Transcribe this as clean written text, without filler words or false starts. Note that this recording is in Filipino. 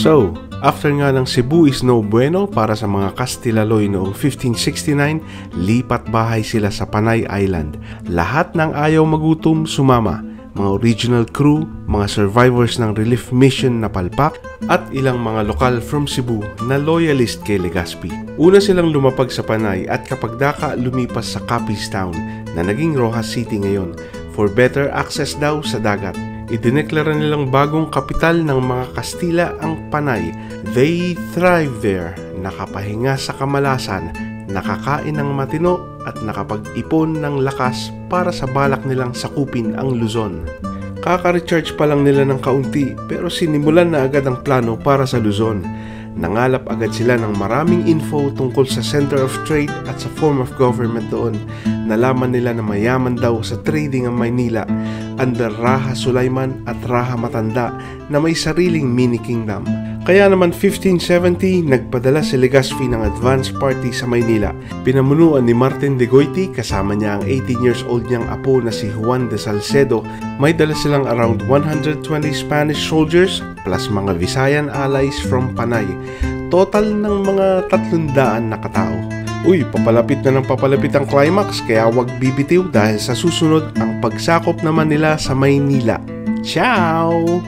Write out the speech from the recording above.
So, after nga ng Cebu is no bueno para sa mga Kastilaloy noong 1569, lipat bahay sila sa Panay Island. Lahat ng ayaw magutom sumama, mga original crew, mga survivors ng relief mission na palpak, at ilang mga lokal from Cebu na loyalist kay Legazpi. Una silang lumapag sa Panay at kapag daka lumipas sa Capiz Town na naging Rojas City ngayon for better access daw sa dagat. Idineklara nilang bagong kapital ng mga Kastila ang Panay. They thrive there, nakapahinga sa kamalasan, nakakain ng matino at nakapag-ipon ng lakas para sa balak nilang sakupin ang Luzon. Kaka-recharge pa lang nila ng kaunti pero sinimulan na agad ang plano para sa Luzon. Nangalap agad sila ng maraming info tungkol sa center of trade at sa form of government doon. Nalaman nila na mayaman daw sa trading ang Maynila under Raha Sulaiman at Raha Matanda na may sariling mini kingdom. Kaya naman 1570, nagpadala si Legazpi ng advance party sa Maynila. Pinamunuan ni Martin de Goiti kasama niya ang 18 years old niyang apo na si Juan de Salcedo. May dala silang around 120 Spanish soldiers plus mga Visayan allies from Panay. Total ng mga 300 na katao. Uy, papalapit na ng papalapit ang climax kaya wag bibitiw dahil sa susunod ang pagsakop naman nila sa Maynila. Ciao!